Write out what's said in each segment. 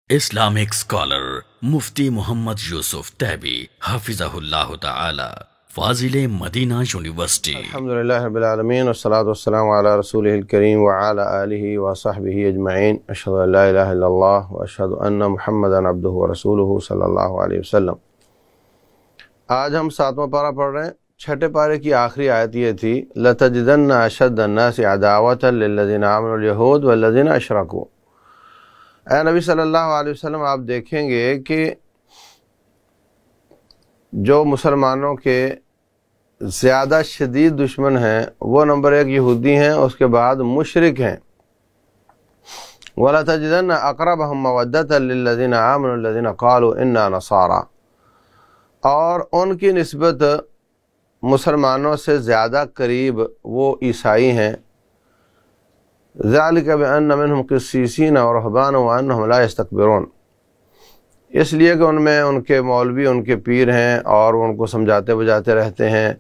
Islamic scholar Mufti Muhammad Yusuf Taibi Hafizahullah Ta'ala, Fazile Madina University. Alhamdulillah Rabbil Alameen, wassalatu wassalamu ala rasulihil kareem wa ala alihi wa sahbihi ajma'in. Ashhadu an la ilaha illallah wa ashhadu anna Muhammadan abduhu wa rasuluhu sallallahu alayhi wa sallam. آج ہم 7واں پارہ پڑھ رہے ہیں. چھٹے پارے کی آخری آیت یہ تھی لَتَجِدَنَّ أَشَدَّ النَّاسِ عَدَاوَةً لِلَّذِينَ آمَنُوا الْيَهُودُ وَالَّذِينَ أَشْرَكُوا. اے نبی صلی اللہ علیہ وسلم، آپ دیکھیں گے کہ جو مسلمانوں کے زیادہ شدید دشمن ہیں وہ نمبر 1 یہودی ہیں، اس کے بعد مشرک ہیں. وَلَتَجِدَنَّ أَقْرَبَهُم مَّوَدَّةً لِلَّذِينَ آمَنُوا الَّذِينَ قَالُوا إِنَّا نَصَارَىٰ. اور ان کی نسبت مسلمانوں سے زیادہ قریب وہ عیسائی ہیں. ذَلِكَ بِأَنَّ مِنْهُمْ قِسِّيسِينَ وَرُهْبَانًا وَأَنَّهُمْ لَا يَسْتَكْبِرُونَ. اس لیے کہ ان میں ان کے مولوی، ان کے پیر ہیں اور ان کو سمجھاتے بجاتے رہتے ہیں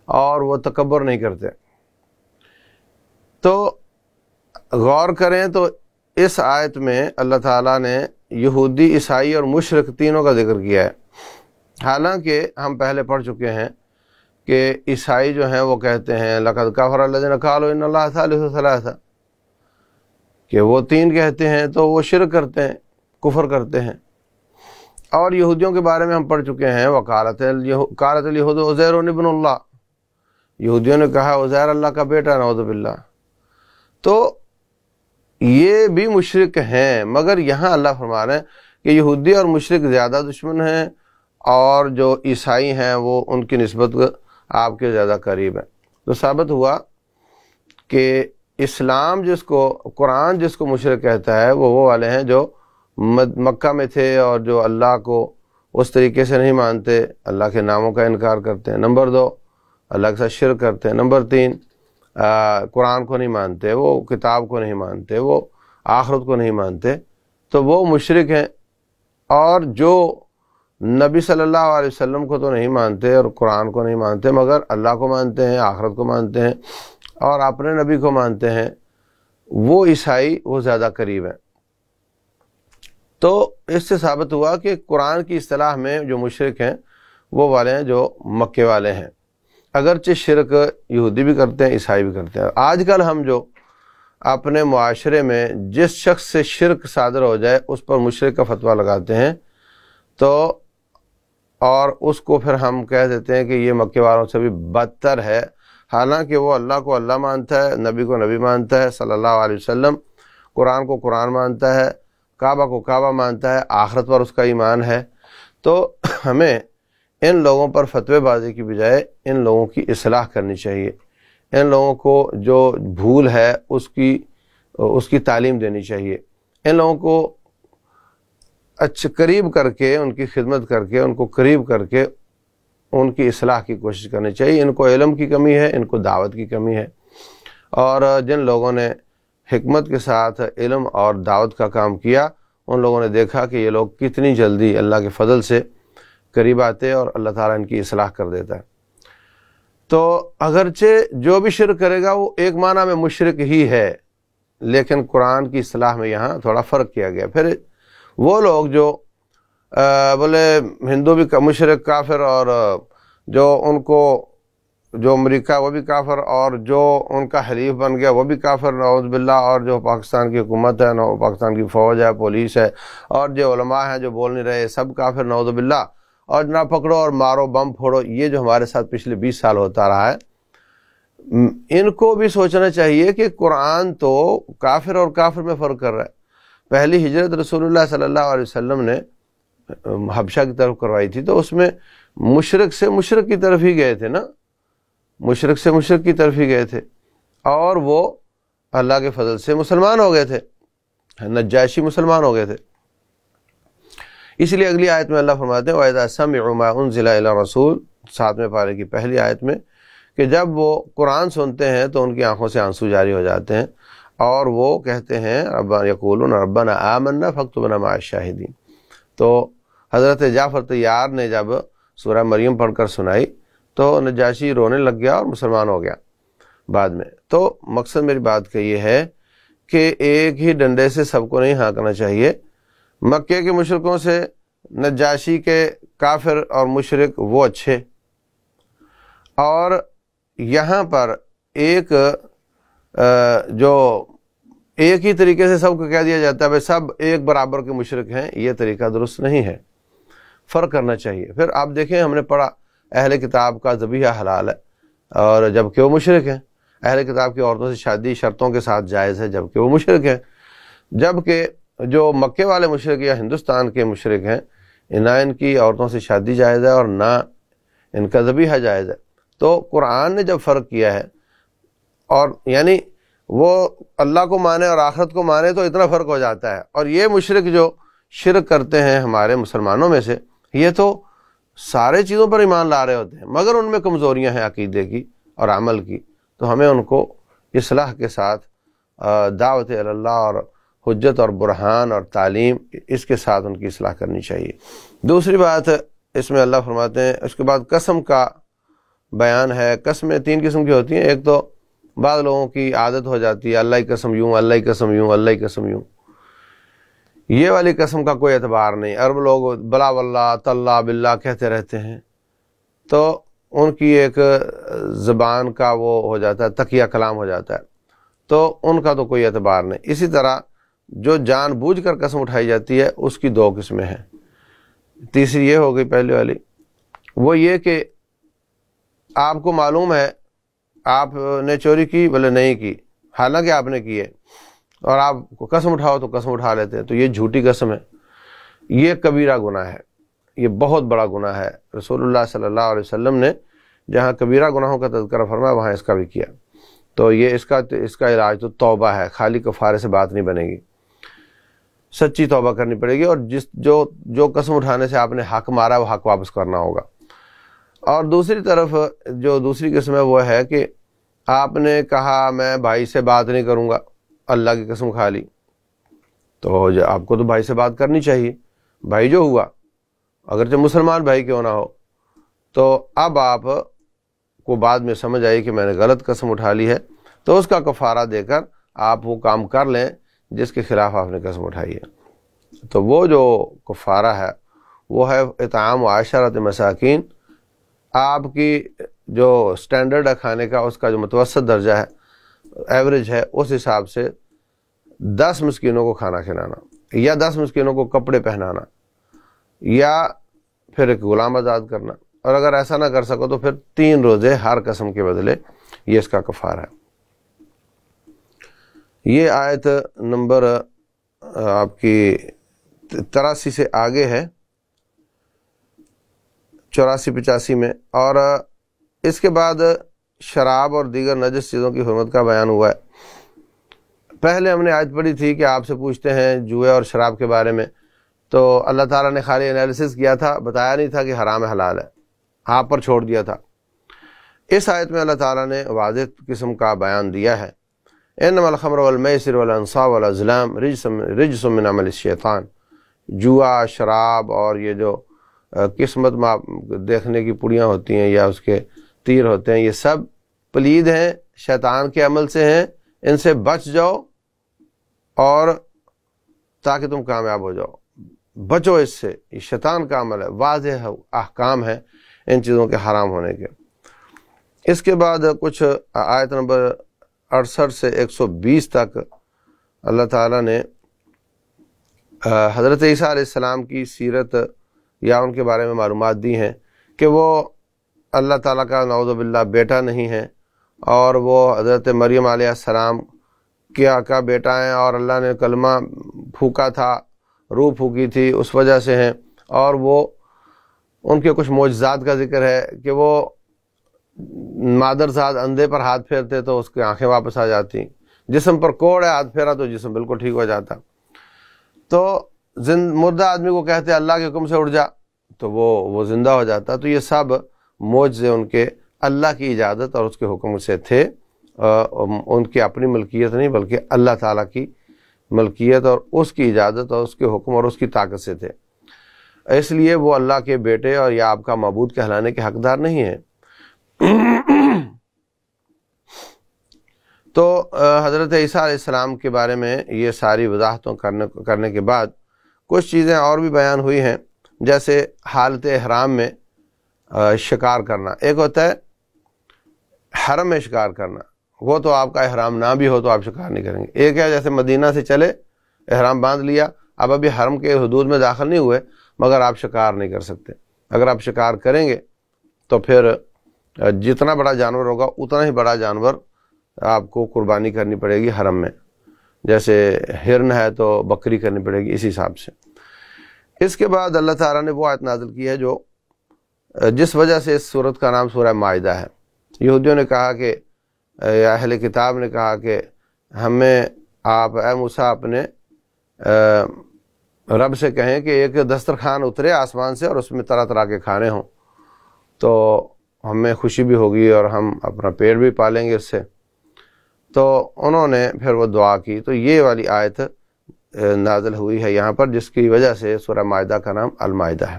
اور وہ تکبر نہیں کرتے. تو غور کریں تو اس آیت میں اللہ تعالیٰ نے یہودی، عیسائی اور مشرک تینوں کا ذکر کیا ہے. حالانکہ ہم پہلے پڑھ چکے ہیں کہ عیسائی جو ہیں وہ کہتے ہیں لَقَدْ كَفَرَ الَّذِينَ قَالُوا إِنَّ اللَّهَ ثَالِثُ ثَلَاثَةٍ، کہ وہ 3 کہتے ہیں تو وہ شرک کرتے ہیں، کفر کرتے ہیں. اور یہودیوں کے بارے میں ہم پڑھ چکے ہیں قالت اليهود عزیر ابن اللہ، یہودیوں نے کہا عزیر اللہ کا بیٹا، نعوذ باللہ. تو یہ بھی مشرک ہیں، مگر یہاں اللہ فرما رہے ہیں کہ یہودی اور مشرک زیادہ دشمن ہیں اور جو عیسائی ہیں وہ ان کی نسبت آپ کے زیادہ قریب ہیں. تو ثابت ہوا کہ اسلام جس کو، قرآن جس کو مشرک کہتا ہے وہ والے ہیں جو مکہ میں تھے اور جو اللہ کو اس طریقے سے نہیں مانتے، اللہ کے ناموں کا انکار کرتے ہیں. نمبر 2 اللہ کے ساتھ شرک کرتے ہیں. نمبر 3 قرآن کو نہیں مانتے، وہ کتاب کو نہیں مانتے، وہ آخرت کو نہیں مانتے. تو وہ مشرک ہیں. اور جو نبی صلی اللہ علیہ وسلم کو تو نہیں مانتے اور قرآن کو نہیں مانتے، مگر اللہ کو مانتے ہیں، آخرت کو مانتے ہیں اور اپنے نبی کو مانتے ہیں، وہ عیسائی وہ زیادہ قریب ہیں. تو اس سے ثابت ہوا کہ قرآن کی اصطلاح میں جو مشرک ہیں وہ والے ہیں جو مکے والے ہیں، اگرچہ شرک یہودی بھی کرتے ہیں، عیسائی بھی کرتے ہیں. آج کل ہم جو اپنے معاشرے میں جس شخص سے شرک صادر ہو جائے اس پر مشرک کا فتویٰ لگاتے ہیں، تو اور اس کو پھر ہم کہہ دیتے ہیں کہ یہ مکے والوں سے بھی بدتر ہے، حالانکہ وہ اللہ کو اللہ مانتا ہے، نبی کو نبی مانتا ہے صلی اللہ علیہ وسلم، قرآن کو قرآن مانتا ہے، کعبہ کو کعبہ مانتا ہے، آخرت پر اس کا ایمان ہے. تو ہمیں ان لوگوں پر فتوی بازی کی بجائے ان لوگوں کی اصلاح کرنی چاہیے. ان لوگوں کو جو بھول ہے اس کی تعلیم دینی چاہیے. ان لوگوں کو قریب کر کے، ان کی خدمت کر کے، ان کو قریب کر کے ان کی اصلاح کی کوشش کرنی چاہیے. ان کو علم کی کمی ہے، ان کو دعوت کی کمی ہے. اور جن لوگوں نے حکمت کے ساتھ علم اور دعوت کا کام کیا، ان لوگوں نے دیکھا کہ یہ لوگ کتنی جلدی اللہ کے فضل سے قریب آتے اور اللہ تعالیٰ ان کی اصلاح کر دیتا ہے. تو اگرچہ جو بھی شرک کرے گا وہ ایک معنی میں مشرک ہی ہے، لیکن قرآن کی اصطلاح میں یہاں تھوڑا فرق کیا گیا. پھر وہ لوگ جو بولے ہندو بھی مشرک کافر، اور جو ان کو جو امریکہ وہ بھی کافر، اور جو ان کا حلیف بن گیا وہ بھی کافر، نعوذ باللہ. اور جو پاکستان کی حکومت ہے، پاکستان کی فوج ہے، پولیس ہے، اور جو علماء ہیں جو بول نہیں رہے، سب کافر، نعوذ باللہ. اور نہ پکڑو اور مارو، بم پھوڑو، یہ جو ہمارے ساتھ پچھلے 20 سال ہوتا رہا ہے. ان کو بھی سوچنا چاہیے کہ قرآن تو کافر اور کافر میں فرق کر رہا ہے. پہلی ہجرت رسول اللہ صلی اللہ علیہ وسلم نے حبشہ کی طرف کروائی تھی، تو اس میں مشرک سے مشرک کی طرف ہی گئے تھے نا، مشرک سے مشرک کی طرف ہی گئے تھے، اور وہ اللہ کے فضل سے مسلمان ہو گئے تھے، نجاشی مسلمان ہو گئے تھے. اس لیے اگلی آیت میں اللہ فرماتے ہیں وَإِذَا سَمِعُوا مَا أُنزِلَ إِلَى الرَّسُولِ، 7ویں پارے کی پہلی آیت میں، کہ جب وہ قرآن سنتے ہیں تو ان کی آنکھوں سے آنسو جاری ہو جاتے ہیں اور وہ کہتے ہیں یقولون ربنا آمنا فاکتبنا مع الشاہدین. تو حضرت جعفر طیار نے جب سورہ مریم پڑھ کر سنائی تو نجاشی رونے لگ گیا اور مسلمان ہو گیا بعد میں. تو مقصد میری بات کا یہ ہے کہ ایک ہی ڈنڈے سے سب کو نہیں ہانکنا چاہیے، مکے کے مشرکوں سے نجاشی کے کافر اور مشرک وہ اچھے، اور یہاں پر ایک جو ایک ہی طریقے سے سب کو کہہ دیا جاتا ہے بھائی سب ایک برابر کے مشرک ہیں، یہ طریقہ درست نہیں ہے، فرق کرنا چاہیے۔ پھر آپ دیکھیں ہم نے پڑھا اہل کتاب کا ذبیحہ حلال ہے اور جبکہ وہ مشرک ہیں، اہل کتاب کی عورتوں سے شادی شرطوں کے ساتھ جائز ہے جبکہ وہ مشرک ہیں، جبکہ جو مکے والے مشرک یا ہندوستان کے مشرک ہیں نہ ان کی عورتوں سے شادی جائز ہے اور نہ ان کا ذبیحہ جائز ہے۔ تو قرآن نے جب فرق کیا ہے، اور یعنی وہ اللہ کو مانے اور آخرت کو مانے تو اتنا فرق ہو جاتا ہے، اور یہ مشرک جو شرک کرتے ہیں ہمارے مسلمانوں میں سے، یہ تو سارے چیزوں پر ایمان لا رہے ہوتے ہیں مگر ان میں کمزوریاں ہیں عقیدے کی اور عمل کی، تو ہمیں ان کو اصلاح کے ساتھ دعوت اللہ اور حجت اور برہان اور تعلیم اس کے ساتھ ان کی اصلاح کرنی چاہیے۔ دوسری بات اس میں اللہ فرماتے ہیں، اس کے بعد قسم کا بیان ہے۔ قسمیں تین قسم کی ہوتی ہیں، ایک تو بعض لوگوں کی عادت ہو جاتی ہے اللہ کی قسم یوں، اللہ کی قسم یوں، اللہ کی قسم یوں، یہ والی قسم کا کوئی اعتبار نہیں۔ عرب لوگ بلا واللہ تاللہ باللہ کہتے رہتے ہیں، تو ان کی ایک زبان کا وہ ہو جاتا ہے، تقیہ کلام ہو جاتا ہے، تو ان کا تو کوئی اعتبار نہیں۔ اسی طرح جو جان بوجھ کر قسم اٹھائی جاتی ہے اس کی دو قسمیں ہیں۔ تیسری یہ ہو گئی پہلے والی، وہ یہ کہ آپ کو معلوم ہے آپ نے چوری کی بلے نہیں کی، حالانکہ آپ نے کی ہے، اور آپ کو قسم اٹھاؤ تو قسم اٹھا لیتے ہیں، تو یہ جھوٹی قسم ہے، یہ کبیرہ گناہ ہے، یہ بہت بڑا گناہ ہے۔ رسول اللہ صلی اللہ علیہ وسلم نے جہاں کبیرہ گناہوں کا تذکرہ فرمایا وہاں اس کا بھی کیا، تو یہ اس کا علاج تو توبہ ہے، خالی کفارے سے بات نہیں بنے گی، سچی توبہ کرنی پڑے گی، اور جو قسم اٹھانے سے آپ نے حق مارا وہ حق واپس کرنا ہوگا۔ اور دوسری طرف جو دوسری قسم ہے وہ ہے کہ آپ نے کہا میں بھائی سے بات نہیں کروں گا، اللہ کی قسم کھا لی، تو آپ کو تو بھائی سے بات کرنی چاہیے، بھائی جو ہوا اگرچہ مسلمان بھائی کیوں نہ ہو، تو اب آپ کو بعد میں سمجھ آئی کہ میں نے غلط قسم اٹھا لی ہے، تو اس کا کفارہ دے کر آپ وہ کام کر لیں جس کے خلاف آپ نے قسم اٹھائی ہے۔ تو وہ جو کفارہ ہے وہ ہے اطعام عشرۃ مساکین، آپ کی جو سٹینڈرڈ ہے کھانے کا اس کا جو متوسط درجہ ہے، ایوریج ہے، اس حساب سے 10 مسکینوں کو کھانا کھلانا، یا 10 مسکینوں کو کپڑے پہنانا، یا پھر ایک غلام آزاد کرنا، اور اگر ایسا نہ کر سکو تو پھر 3 روزے ہر قسم کے بدلے، یہ اس کا کفارہ ہے۔ یہ آیت نمبر آپ کی 83 سے آگے ہے، 84-85 میں، اور اس کے بعد شراب اور دیگر نجس چیزوں کی حرمت کا بیان ہوا ہے۔ پہلے ہم نے آیت پڑھی تھی کہ آپ سے پوچھتے ہیں جوئے اور شراب کے بارے میں، تو اللہ تعالیٰ نے خالی انالیسس کیا تھا، بتایا نہیں تھا کہ حرام ہے حلال ہے، آپ پر چھوڑ دیا تھا۔ اس آیت میں اللہ تعالیٰ نے واضح قسم کا بیان دیا ہے، انما الخمر والمیسر والانصاب والازلام رجس من عمل الشیطان، جوا، شراب اور یہ جو قسمت دیکھنے کی پڑیاں ہوتی ہیں یا اس کے تیر ہوتے ہیں، یہ سب پلید ہیں، شیطان کے عمل سے ہیں، ان سے بچ جاؤ اور تاکہ تم کامیاب ہو جاؤ، بچو اس سے، یہ شیطان کا عمل ہے، واضح احکام ہے ان چیزوں کے حرام ہونے کے۔ اس کے بعد کچھ آیت نمبر 68 سے 120 تک اللہ تعالیٰ نے حضرت عیسیٰ علیہ السلام کی سیرت یا ان کے بارے میں معلومات دی ہیں کہ وہ اللہ تعالیٰ کا نعوذ باللہ بیٹا نہیں ہے، اور وہ حضرت مریم علیہ السلام کا بیٹا ہیں، اور اللہ نے کلمہ پھونکا تھا، روح پھونکی تھی، اس وجہ سے ہیں، اور وہ ان کے کچھ معجزات کا ذکر ہے کہ وہ مادرزاد اندھے پر ہاتھ پھیرتے تو اس کی آنکھیں واپس آ جاتی، جسم پر کوڑ ہے ہاتھ پھیرا تو جسم بالکل ٹھیک ہو جاتا، تو مردہ آدمی کو کہتے اللہ کے حکم سے اٹھ جا تو وہ زندہ ہو جاتا۔ تو یہ سب معجزے ان کے اللہ کی اجازت اور اس کے حکم سے تھے، ان کی اپنی ملکیت نہیں بلکہ اللہ تعالیٰ کی ملکیت اور اس کی اجازت اور اس کے حکم اور اس کی طاقت سے تھے، اس لیے وہ اللہ کے بیٹے اور یا آپ کا معبود کہلانے کے حقدار نہیں ہیں۔ تو حضرت عیسیٰ علیہ السلام کے بارے میں یہ ساری وضاحتوں کرنے کے بعد کچھ چیزیں اور بھی بیان ہوئی ہیں، جیسے حالت احرام میں شکار کرنا۔ ایک ہوتا ہے حرم میں شکار کرنا، وہ تو آپ کا احرام نہ بھی ہو تو آپ شکار نہیں کریں گے۔ ایک ہے جیسے مدینہ سے چلے، احرام باندھ لیا، اب ابھی حرم کے حدود میں داخل نہیں ہوئے، مگر آپ شکار نہیں کر سکتے۔ اگر آپ شکار کریں گے تو پھر جتنا بڑا جانور ہوگا اتنا ہی بڑا جانور آپ کو قربانی کرنی پڑے گی حرم میں، جیسے ہرن ہے تو بکری کرنی پڑے گی، اسی حساب سے۔ اس کے بعد اللہ تعالیٰ نے وہ آیت نازل کی ہے جو جس وجہ سے اس سورت کا نام سورہ مائدہ ہے۔ یہودیوں نے کہا کہ یا اہل کتاب نے کہا کہ ہمیں آپ اے موسیٰ اپنے رب سے کہیں کہ ایک دسترخوان اترے آسمان سے اور اس میں طرح طرح کے کھانے ہوں تو ہمیں خوشی بھی ہوگی اور ہم اپنا پیٹ بھی پالیں گے اس سے۔ تو انہوں نے پھر وہ دعا کی، تو یہ والی آیت نازل ہوئی ہے یہاں پر، جس کی وجہ سے سورہ مائدہ کا نام المائدہ ہے۔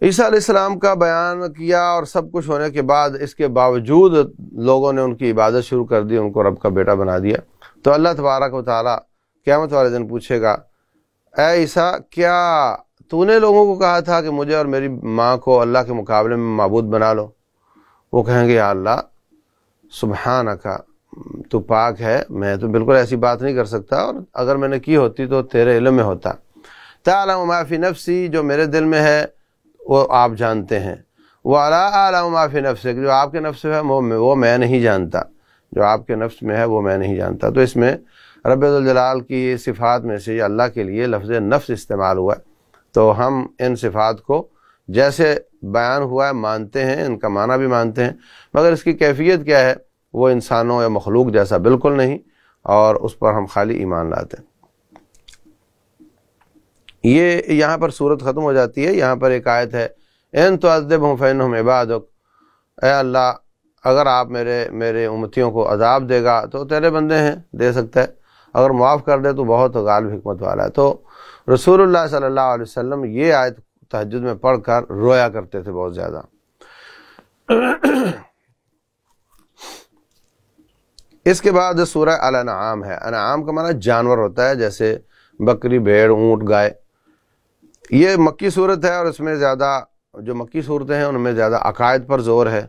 عیسیٰ علیہ السلام کا بیان کیا اور سب کچھ ہونے کے بعد اس کے باوجود لوگوں نے ان کی عبادت شروع کر دی، ان کو رب کا بیٹا بنا دیا۔ تو اللہ تبارک و تعالیٰ قیامت والے دن پوچھے گا، اے عیسیٰ کیا تو نے لوگوں کو کہا تھا کہ مجھے اور میری ماں کو اللہ کے مقابلے میں معبود بنا لو؟ وہ کہیں گے یا اللہ سبحانک، تو پاک ہے، میں تو بالکل ایسی بات نہیں کر سکتا، اور اگر میں نے کی ہوتی تو تیرے علم میں ہوتا۔ تعلم ما فی نفسی، جو میرے دل میں ہے وہ آپ جانتے ہیں، ولا اعلم ما فی نفسک، جو آپ کے نفس میں ہے وہ میں نہیں جانتا، جو آپ کے نفس میں ہے وہ میں نہیں جانتا۔ تو اس میں رب ذوالجلال کی صفات میں سے اللہ کے لیے لفظ نفس استعمال ہوا ہے، تو ہم ان صفات کو جیسے بیان ہوا ہے مانتے ہیں، ان کا معنی بھی مانتے ہیں، مگر اس کی کیفیت کیا ہے وہ انسانوں یا مخلوق جیسا بالکل نہیں، اور اس پر ہم خالی ایمان لاتے ہیں۔ یہ یہاں پر صورت ختم ہو جاتی ہے۔ یہاں پر ایک آیت ہے، ان تعذبہم فانہم عبادک، اے اللہ اگر آپ میرے امتیوں کو عذاب دے گا تو تیرے بندے ہیں، دے سکتا ہے، اگر معاف کر دے تو بہت غالب حکمت والا ہے۔ تو رسول اللہ صلی اللہ علیہ وسلم یہ آیت تہجد میں پڑھ کر رویا کرتے تھے بہت زیادہ۔ اس کے بعد سورہ الانعام ہے۔ انعام کا معنی جانور ہوتا ہے، جیسے بکری، بھیڑ، اونٹ، گائے۔ یہ مکی صورت ہے، اور اس میں زیادہ جو مکی صورتیں ہیں ان میں زیادہ عقائد پر زور ہے،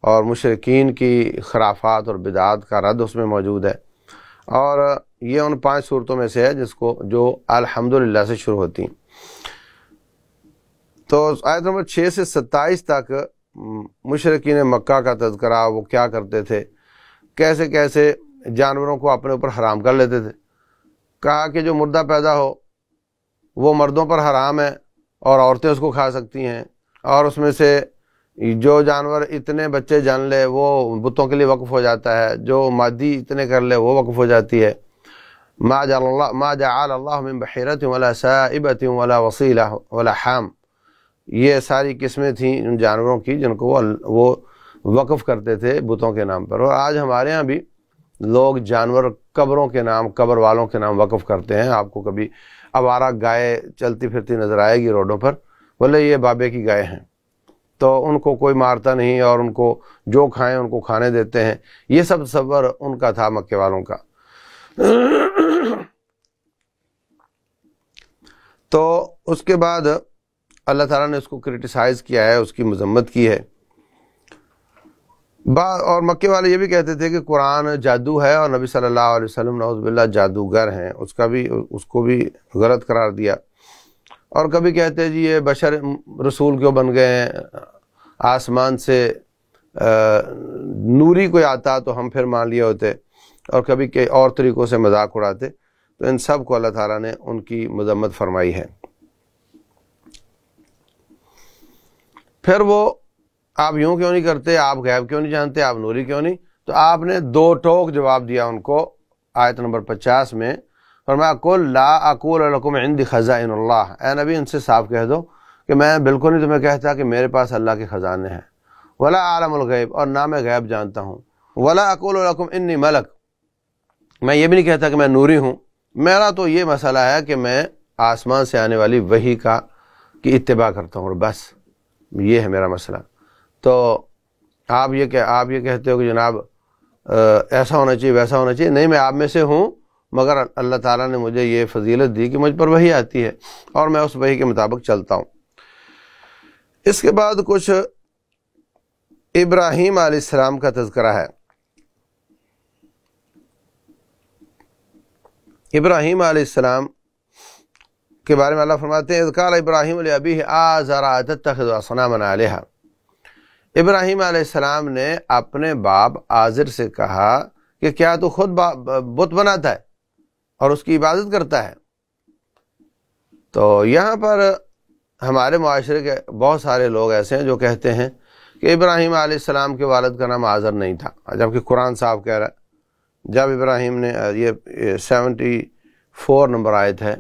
اور مشرکین کی خرافات اور بدعات کا رد اس میں موجود ہے، اور یہ ان 5 صورتوں میں سے ہے جو الحمدللہ سے شروع ہوتی ہیں۔ تو آیت نمبر 6 سے 27 تک مشرکین مکہ کا تذکرہ، وہ کیا کرتے تھے، کیسے کیسے جانوروں کو اپنے اوپر حرام کر لیتے تھے۔ کہا کہ جو مردہ پیدا ہو وہ مردوں پر حرام ہے اور عورتیں اس کو کھا سکتی ہیں، اور اس میں سے جو جانور اتنے بچے جن لے وہ بتوں کے لیے وقف ہو جاتا ہے، جو مادی اتنے کر لے وہ وقف ہو جاتی ہے۔ ما جعل اللہ من بحیرۃ ولا سائبۃ ولا وصیلہ ولا حام، یہ ساری قسمیں تھیں ان جانوروں کی جن کو وہ وقف کرتے تھے بتوں کے نام پر۔ اور آج ہمارے ہاں بھی لوگ جانور قبروں کے نام، قبر والوں کے نام وقف کرتے ہیں۔ آپ کو کبھی آوارہ گائے چلتی پھرتی نظر آئے گی روڈوں پر، بولے یہ بابے کی گائے ہیں، تو ان کو کوئی مارتا نہیں اور ان کو جو کھائیں ان کو کھانے دیتے ہیں۔ یہ سب تصور ان کا تھا، مکے والوں کا۔ تو اس کے بعد اللہ تعالیٰ نے اس کو کرٹیسائز کیا ہے، اس کی مذمت کی ہے۔ اور مکے والے یہ بھی کہتے تھے کہ قرآن جادو ہے، اور نبی صلی اللہ علیہ وسلم نعوذ باللہ جادوگر ہیں، اس کو بھی غلط قرار دیا۔ اور کبھی کہتے جی یہ بشر رسول کیوں بن گئے ہیں، آسمان سے نوری کوئی آتا تو ہم پھر مان لیے ہوتے، اور کبھی کہ اور طریقوں سے مذاق اڑاتے۔ تو ان سب کو اللہ تعالیٰ نے ان کی مذمت فرمائی ہے۔ پھر وہ آپ یوں کیوں نہیں کرتے، آپ غیب کیوں نہیں جانتے، آپ نوری کیوں نہیں؟ تو آپ نے 2 ٹوک جواب دیا ان کو آیت نمبر 50 میں، فرمایا قل لا اقول لکم عندی خزائن اللہ، اے نبی ان سے صاف کہہ دو کہ میں بالکل نہیں تمہیں کہتا کہ میرے پاس اللہ کے خزانے ہیں، ولا عالم الغیب، اور نہ میں غیب جانتا ہوں، ولا اقول لکم انی ملک، میں یہ بھی نہیں کہتا کہ میں نوری ہوں، میرا تو یہ مسئلہ ہے کہ میں آسمان سے آنے والی وحی کی اتباع کرتا ہوں، اور بس یہ ہے میرا مسئلہ۔ تو آپ یہ کہتے ہو کہ جناب ایسا ہونا چاہیے ویسا ہونا چاہیے، نہیں میں آپ میں سے ہوں، مگر اللہ تعالیٰ نے مجھے یہ فضیلت دی کہ مجھ پر وحی آتی ہے اور میں اس وحی کے مطابق چلتا ہوں۔ اس کے بعد کچھ ابراہیم علیہ السلام کا تذکرہ ہے۔ ابراہیم علیہ السلام کے بارے میں اللہ فرماتے ہیں اذ قال ابراہیم لأبیہ آزر اتتخذ اصناما آلہۃ۔ ابراہیم علیہ السلام نے اپنے باپ آزر سے کہا کہ کیا تو خود بت بناتا ہے اور اس کی عبادت کرتا ہے؟ تو یہاں پر ہمارے معاشرے کے بہت سارے لوگ ایسے ہیں جو کہتے ہیں کہ ابراہیم علیہ السلام کے والد کا نام آزر نہیں تھا، جبکہ قرآن صاحب کہہ رہا ہے جب ابراہیم نے یہ 74 نمبر آیت ہے،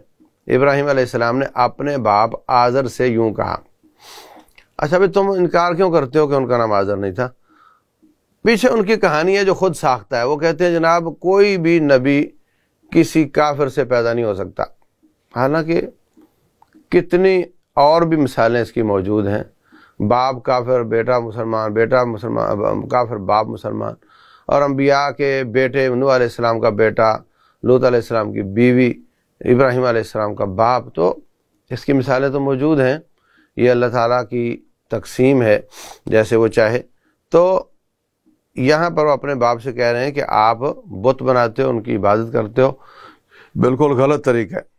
ابراہیم علیہ السلام نے اپنے باپ آزر سے یوں کہا۔ اچھا بھائی تم انکار کیوں کرتے ہو کہ ان کا نام آزر نہیں تھا؟ پیچھے ان کی کہانی ہے جو خود ساختہ ہے۔ وہ کہتے ہیں جناب کوئی بھی نبی کسی کافر سے پیدا نہیں ہو سکتا، حالانکہ کتنی اور بھی مثالیں اس کی موجود ہیں۔ باپ کافر بیٹا مسلمان، بیٹا مسلمان کافر باپ مسلمان، اور انبیاء کے بیٹے نوح علیہ السلام کا بیٹا، لوط علیہ السلام کی بیوی، ابراہیم علیہ السلام کا باپ، تو اس کی مثالیں تو موجود ہیں۔ یہ اللہ تعالیٰ کی تقسیم ہے جیسے وہ چاہے۔ تو یہاں پر وہ اپنے باپ سے کہہ رہے ہیں کہ آپ بت بناتے ہو، ان کی عبادت کرتے ہو، بالکل غلط طریقہ ہے۔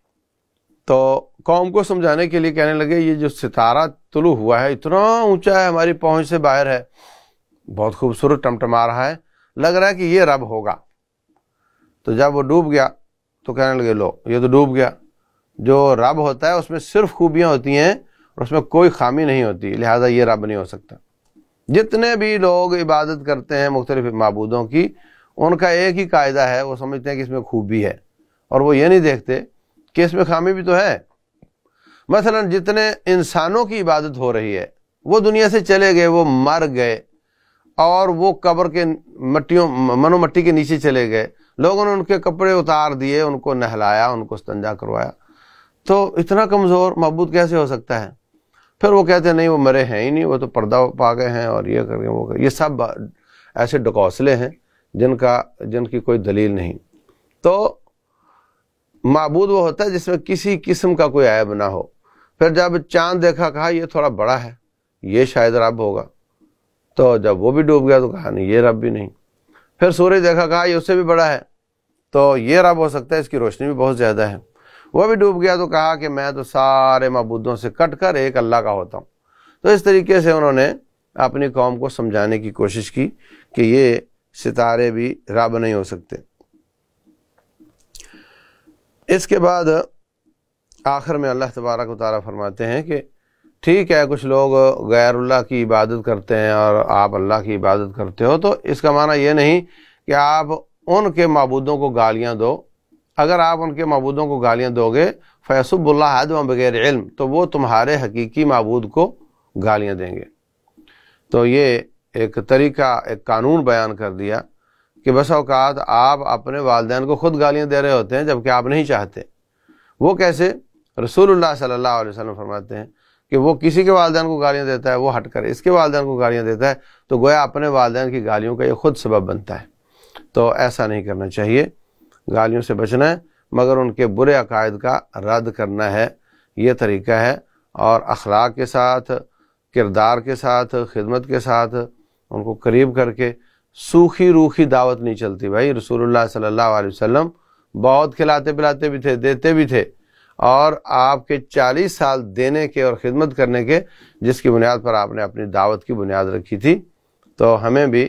تو قوم کو سمجھانے کے لیے کہنے لگے یہ جو ستارہ طلوع ہوا ہے اتنا اونچا ہے، ہماری پہنچ سے باہر ہے، بہت خوبصورت ٹمٹما رہا ہے، لگ رہا ہے کہ یہ رب ہوگا۔ تو جب وہ ڈوب گیا تو کہنے لگے لو یہ تو ڈوب گیا، جو رب ہوتا ہے اس میں صرف خوبیاں ہوتی ہیں اور اس میں کوئی خامی نہیں ہوتی، لہٰذا یہ رب نہیں ہو سکتا۔ جتنے بھی لوگ عبادت کرتے ہیں مختلف معبودوں کی، ان کا ایک ہی قاعدہ ہے، وہ سمجھتے ہیں کہ اس میں خوبی ہے اور وہ یہ نہیں دیکھتے کہ اس میں خامی بھی تو ہے۔ مثلا جتنے انسانوں کی عبادت ہو رہی ہے وہ دنیا سے چلے گئے، وہ مر گئے اور وہ قبر کے منو مٹی کے نیچے چلے گئے، لوگوں نے ان کے کپڑے اتار دیے، ان کو نہلایا، ان کو استنجا کروایا، تو اتنا کمزور معبود کیسے ہو سکتا ہے؟ پھر وہ کہتے ہیں نہیں وہ مرے ہیں ہی نہیں، وہ تو پردہ پا گئے ہیں اور یہ کر گئے وہ کر، یہ سب ایسے ڈکوسلے ہیں جن کی کوئی دلیل نہیں۔ تو معبود وہ ہوتا ہے جس میں کسی قسم کا کوئی عیب نہ ہو۔ پھر جب چاند دیکھا کہا یہ تھوڑا بڑا ہے، یہ شاید رب ہوگا، تو جب وہ بھی ڈوب گیا تو کہا نہیں یہ رب بھی نہیں۔ پھر سورج دیکھا کہا یہ اس سے بھی بڑا ہے، تو یہ رب ہو سکتا ہے، اس کی روشنی بھی بہت زیادہ ہے، وہ بھی ڈوب گیا تو کہا کہ میں تو سارے معبودوں سے کٹ کر ایک اللہ کا ہوتا ہوں۔ تو اس طریقے سے انہوں نے اپنی قوم کو سمجھانے کی کوشش کی کہ یہ ستارے بھی رب نہیں ہو سکتے۔ اس کے بعد آخر میں اللہ تبارک و تعالیٰ فرماتے ہیں کہ ٹھیک ہے کچھ لوگ غیر اللہ کی عبادت کرتے ہیں اور آپ اللہ کی عبادت کرتے ہو، تو اس کا معنی یہ نہیں کہ آپ ان کے معبودوں کو گالیاں دو۔ اگر آپ ان کے معبودوں کو گالیاں دو گے فیسب اللہ عدوا بغیر علم، تو وہ تمہارے حقیقی معبود کو گالیاں دیں گے۔ تو یہ ایک طریقہ، ایک قانون بیان کر دیا کہ بس اوقات آپ اپنے والدین کو خود گالیاں دے رہے ہوتے ہیں جبکہ آپ نہیں چاہتے۔ وہ کیسے؟ رسول اللہ صلی اللہ علیہ وسلم فرماتے ہیں کہ وہ کسی کے والدین کو گالیاں دیتا ہے وہ ہٹ کر اس کے والدین کو گالیاں دیتا ہے، تو گویا اپنے والدین کی گالیوں کا یہ خود سبب بنتا ہے۔ تو ایسا نہیں کرنا چاہیے، گالیوں سے بچنا ہے، مگر ان کے برے عقائد کا رد کرنا ہے، یہ طریقہ ہے۔ اور اخلاق کے ساتھ، کردار کے ساتھ، خدمت کے ساتھ ان کو قریب کر کے، سوکھی روکھی دعوت نہیں چلتی بھائی۔ رسول اللہ صلی اللہ علیہ وسلم بہت کھلاتے پلاتے بھی تھے، دیتے بھی تھے، اور آپ کے 40 سال دینے کے اور خدمت کرنے کے، جس کی بنیاد پر آپ نے اپنی دعوت کی بنیاد رکھی تھی۔ تو ہمیں بھی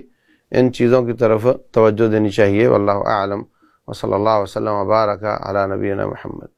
ان چیزوں کی طرف توجہ دینی چاہیے۔ واللہ اعلم، وصلی اللہ وسلم وبارک علی نبینا محمد۔